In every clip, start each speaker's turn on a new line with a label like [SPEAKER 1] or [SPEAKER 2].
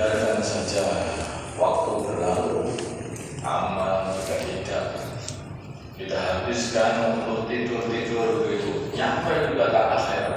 [SPEAKER 1] biarkan saja waktu berlalu, amal juga tidak kita habiskan untuk tidur begitu, nyampe juga ke akhirat.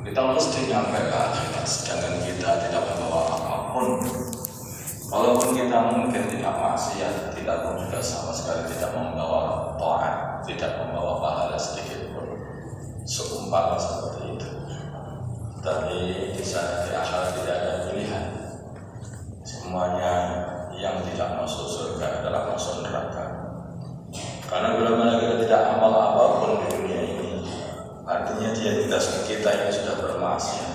[SPEAKER 1] Kita mesti nyampe ke akhirat, sedangkan kita tidak membawa apapun. Walaupun kita mungkin tidak maksiat, kita pun juga sama sekali tidak membawa taat, tidak membawa pahala sedikit pun. Seumpama seperti itu. Tapi di sana di akhirat tidak ada pilihan. Semuanya yang tidak masuk surga adalah masuk neraka. Karena bila mana kita tidak amal apapun di dunia ini, artinya kita ini sudah bermaksiat.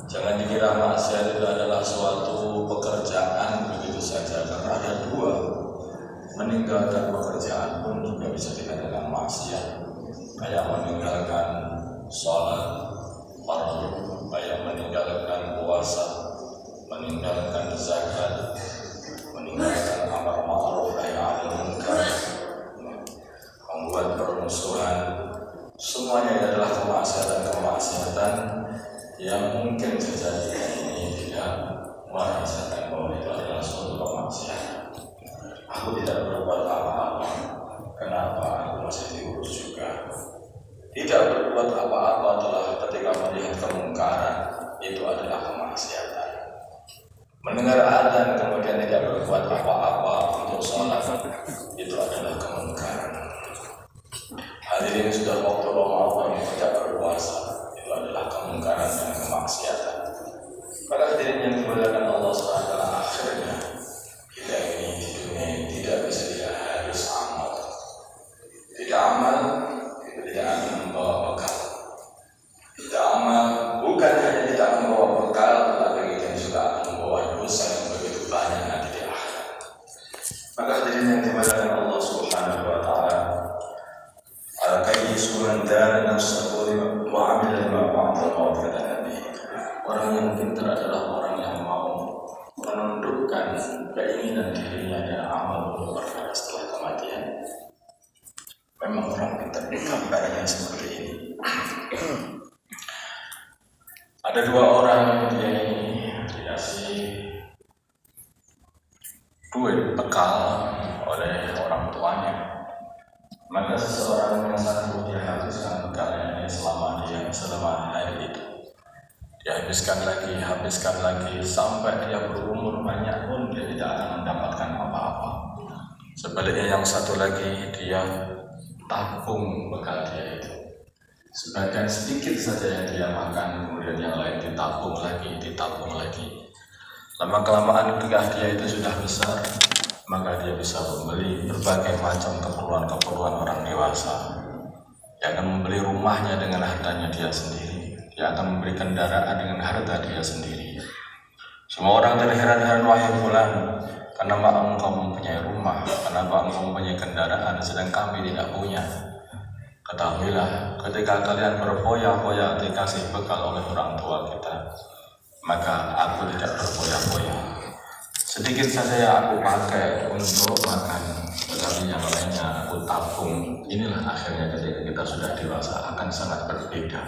[SPEAKER 1] Jangan dikira maksiat itu adalah suatu pekerjaan begitu saja, karena ada dua. Meninggalkan pekerjaan pun juga bisa dikatakan maksiat. Kayak meninggalkan sholat fardu, kayak meninggalkan puasa, meninggalkan zakat, meninggalkan amar ma'ruf nahi 'anil munkar, membuat permusuhan. Semuanya adalah kemaksiatan yang mungkin saja kita ini tidak merasakan bahwa itu adalah suatu kemaksiatan. Aku tidak berbuat apa-apa, kenapa aku masih diurus juga? Tidak berbuat apa-apa adalah ketika melihat kemungkaran, itu adalah kemaksiatan. Mendengar adzan kemudian tidak berbuat apa-apa untuk sholat, itu adalah kemungkaran. Hadirin sudah waktu Ramadan tidak berpuasa, itu adalah kemungkaran dan kemaksiatan. Maka hadirin yang dimuliakan Allah SWT, akhirnya kita ini di dunia ini tidak bisa tidak harus amal. Tidak amal, kita tidak akan membawa bekal. Tidak amal, bukan hanya tidak membawa bekal, tetapi kita juga akan membawa dosa yang begitu banyak nanti di akhirat. Maka hadirin yang dimuliakan Allah Subhanahu wa Ta'ala, al-qayyisu man dana nafsahu wa 'amila lima ba'da al-maut, kata Nabi. Orang yang pintar adalah orang yang mau menundukkan keinginan dirinya dan amal untuk perkara setelah kematian. Memang orang pintar gambarnya seperti ini. Ada dua orang yang dikasih duit bekal oleh orang tuanya. Maka seseorang yang satu dia habiskan bekalnya ini selama hari itu. Dia habiskan lagi sampai dia berumur banyak pun dia tidak akan mendapatkan apa-apa. Sebaliknya yang satu lagi dia tabung bekal dia itu. Sebagian sedikit saja yang dia makan, kemudian yang lain ditabung lagi. Lama-kelamaan ketika dia itu sudah besar, maka dia bisa membeli berbagai macam keperluan orang dewasa. Dia akan membeli rumahnya dengan hartanya dia sendiri. Dia akan memberi kendaraan dengan harta dia sendiri. Semua orang terheran-heran, wahai fulan, kenapa engkau mempunyai rumah, kenapa engkau mempunyai kendaraan, sedang kami tidak punya. Ketahuilah, ketika kalian berfoya-foya dikasih bekal oleh orang tua kita, maka aku tidak berfoya-foya. Sedikit saja yang aku pakai untuk makan, tetapi yang lainnya aku tabung. Inilah akhirnya ketika kita sudah dewasa akan sangat berbeda.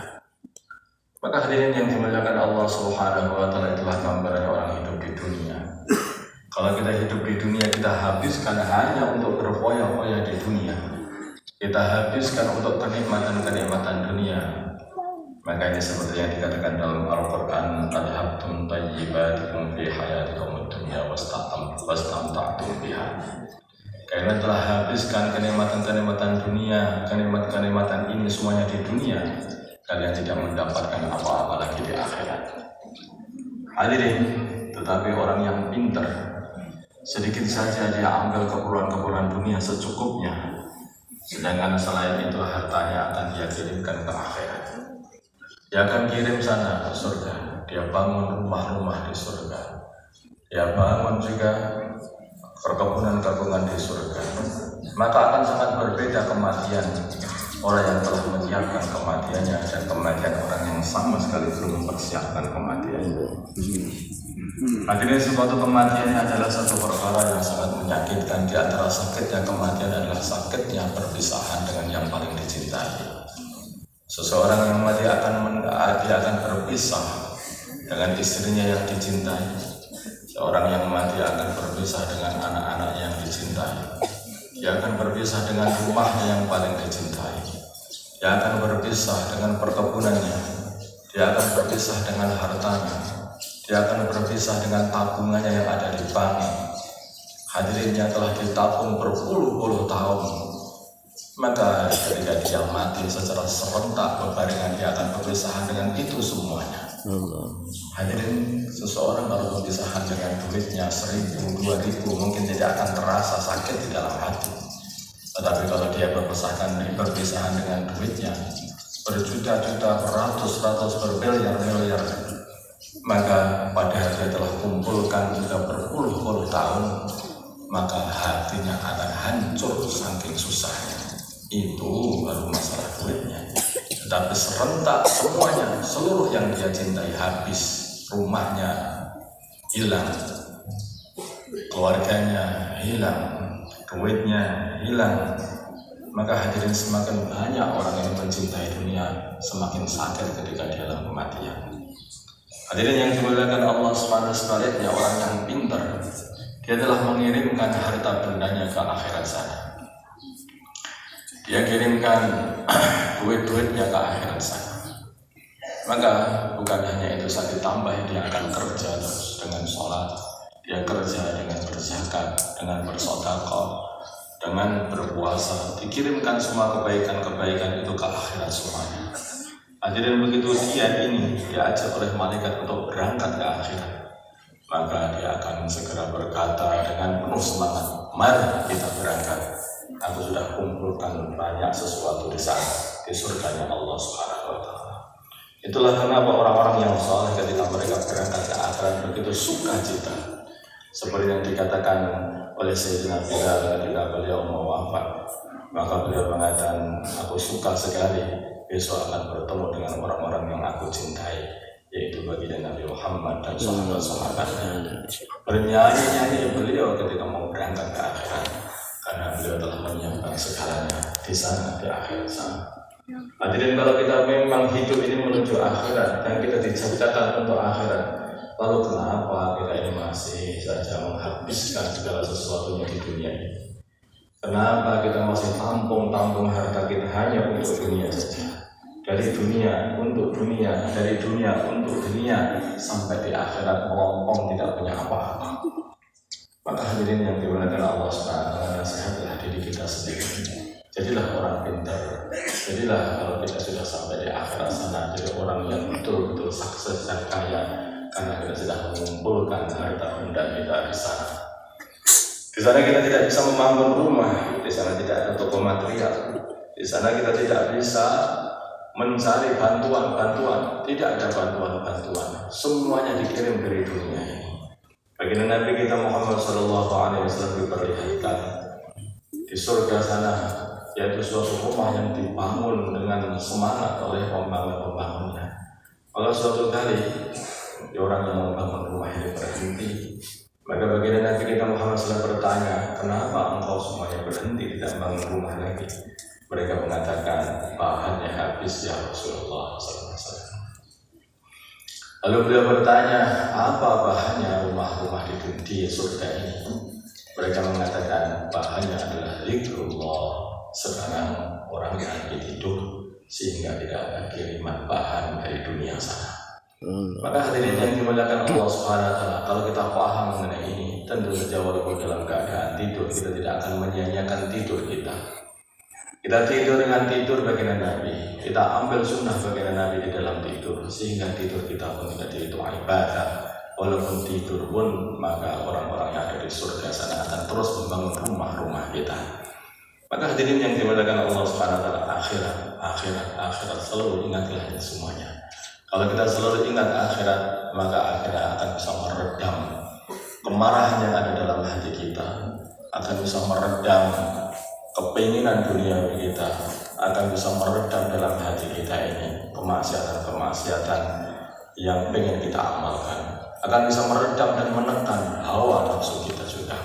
[SPEAKER 1] Maka hadirin yang dimuliakan Allah Subhanahu wa Ta'ala, itulah gambarannya orang hidup di dunia. Kalau kita hidup di dunia, kita habiskan hanya untuk berfoya-foya di dunia. Kita habiskan untuk kenikmatan dunia. Maka ini seperti yang dikatakan dalam Al-Quran, adhabtum tayyibatikum fi hayatikum dunya wastamta'tum biha. Karena telah habiskan kenikmatan dunia, kenikmatan ini semuanya di dunia, kalian tidak mendapatkan apa-apa lagi di akhirat. Hadirin, tetapi orang yang pintar, sedikit saja dia ambil keperluan dunia secukupnya, sedangkan selain itu hartanya akan dia kirimkan ke akhirat. Dia akan kirim sana ke surga. Dia bangun rumah-rumah di surga. Dia bangun juga perkebunan di surga. Maka akan sangat berbeda kematian orang yang telah menyiapkan kematiannya dan kematian orang yang sama sekali belum mempersiapkan kematiannya. Akhirnya suatu kematian adalah satu perkara yang sangat menyakitkan. Di antara sakitnya kematian adalah sakitnya perpisahan dengan yang paling dicintai. Seseorang yang mati dia akan berpisah dengan istrinya yang dicintai. Seorang yang mati akan berpisah dengan anak-anak yang dicintai. Dia akan berpisah dengan rumahnya yang paling dicintai. Dia akan berpisah dengan perkebunannya. Dia akan berpisah dengan hartanya. Dia akan berpisah dengan tabungannya yang ada di bank. Hadirinnya telah ditabung berpuluh-puluh tahun. Maka ketika dia mati secara serentak berbarengan, dia akan berpisah dengan itu semuanya. Hadirin, seseorang kalau berpisah dengan duitnya 1.000, 2.000 mungkin tidak akan terasa sakit di dalam hati. Tetapi kalau dia berpisahan dengan duitnya berjuta-juta, beratus-ratus, bermiliar-miliar, maka padahal dia telah kumpulkan juga berpuluh-puluh tahun, maka hatinya akan hancur saking susahnya. Itu baru masalah duitnya. Tetapi serentak semuanya, seluruh yang dia cintai habis, rumahnya hilang, keluarganya hilang, duitnya hilang. Maka hadirin, semakin banyak orang yang mencintai dunia, semakin sakit ketika dia dalam kematian. Hadirin yang dimuliakan Allah Subhanahu sebaliknya, orang yang pintar, dia telah mengirimkan harta bendanya ke akhirat sana. Dia kirimkan duit-duitnya ke akhirat sana. Maka bukan hanya itu saja, ditambah dia akan kerja terus dengan sholat, dia kerja dengan berzakat, dengan bersedekah, dengan berpuasa, dikirimkan semua kebaikan-kebaikan itu ke akhirat semuanya. Hadirin, begitu dia ini diajak oleh malaikat untuk berangkat ke akhirat, maka dia akan segera berkata dengan penuh semangat, mari kita berangkat. Aku sudah kumpulkan banyak sesuatu di sana, di surganya Allah Subhanahu wa Ta'ala. Itulah kenapa orang-orang yang saleh ketika mereka berangkat ke akhirat begitu sukacita. Seperti yang dikatakan oleh Sayyidina Bilal ketika beliau mau wafat, maka beliau mengatakan, aku suka sekali besok akan bertemu dengan orang-orang yang aku cintai, yaitu baginda Nabi Muhammad dan sahabat-sahabatnya. Bernyanyi-nyanyi beliau ketika mau berangkat ke akhirat, karena beliau telah menyiapkan segalanya di sana, di akhirat sana. Hadirin, kalau kita memang hidup ini menuju akhirat dan kita diciptakan untuk akhirat, lalu kenapa kita ini masih saja menghabiskan segala sesuatunya di dunia ini? Kenapa kita masih tampung harta kita hanya untuk dunia saja? Dari dunia untuk dunia, dari dunia untuk dunia, sampai di akhirat melompong tidak punya apa-apa. Maka hadirin yang dimuliakan Allah SWT, nasihatlah diri kita sendiri. Jadilah orang pintar. Jadilah kalau kita sudah sampai di akhirat sana, jadi orang yang betul-betul sukses dan kaya, karena kita sudah mengumpulkan harta benda kita di sana. Di sana kita tidak bisa membangun rumah, di sana tidak ada toko material, di sana kita tidak bisa mencari bantuan, tidak ada bantuan, semuanya dikirim dari dunia ini. Baginda Nabi kita Muhammad SAW diperlihatkan di surga sana, yaitu suatu rumah yang dibangun dengan semangat oleh pembangun-pembangunnya. Kalau suatu kali orang yang membangun rumah ini berhenti, maka baginda Nabi kita Muhammad SAW bertanya, kenapa engkau semuanya berhenti tidak bangun rumah lagi? Mereka mengatakan, bahannya habis ya Rasulullah SAW. Lalu beliau bertanya, apa bahannya rumah-rumah di surga ini? Mereka mengatakan, bahannya adalah zikrullah. Sekarang orang yang lagi tidur, sehingga tidak ada kiriman bahan dari dunia sana. Maka hadirin yang dimuliakan Allah Subhanahu wa Ta'ala, kalau kita paham mengenai ini, tentu saja walaupun dalam keadaan tidur, kita tidak akan menyia-nyiakan tidur kita. Kita tidur dengan tidur baginda Nabi, kita ambil sunnah baginda Nabi di dalam tidur, sehingga tidur kita pun tidak dihitung ibadah. Walaupun tidur pun, maka orang-orang yang ada di surga sana akan terus membangun rumah-rumah kita. Maka hadirin yang dimuliakan Allah Subhanahu wa Ta'ala, akhirat selalu ingatlah ini semuanya. Kalau kita selalu ingat akhirat, maka akhirat akan bisa meredam kemarahan yang ada dalam hati kita, akan bisa meredam kepinginan dunia kita, akan bisa meredam dalam hati kita ini kemaksiatan yang pengen kita amalkan, akan bisa meredam dan menekan hawa nafsu kita juga.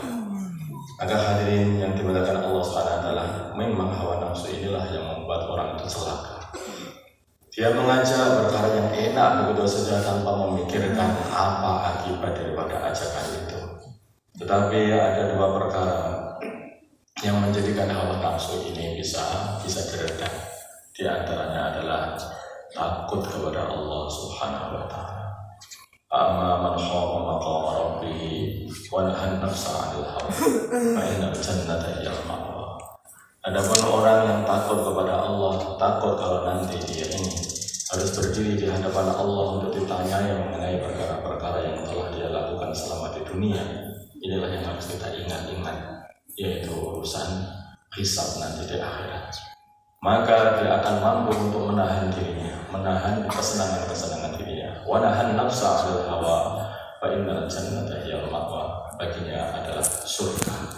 [SPEAKER 1] Maka hadirin yang dimuliakan Allah SWT, memang hawa nafsu inilah yang membuat orang itu celaka. Dia mengajak perkara yang enak begitu saja tanpa memikirkan apa akibat daripada ajakan itu. Tetapi ada dua perkara yang menjadikan hawa nafsu ini bisa diredam. Di antaranya adalah takut kepada Allah Subhanahu wa taala. Amma man khafa maqama rabbih wa nahan nafsa 'anil hawa fa innal jannata hiyal ma'wa. Adapun orang yang takut kepada Allah, takut kalau nanti dia ini harus berdiri di hadapan Allah untuk ditanyai mengenai perkara-perkara yang telah dia lakukan selama di dunia. Inilah yang harus kita ingat-ingat, yaitu urusan hisab nanti di akhirat. Maka dia akan mampu untuk menahan dirinya, menahan kesenangan-kesenangan dirinya. Wa nahan nafsa 'anil hawa fa innal jannata hiyal ma'wa. Baginya adalah surga.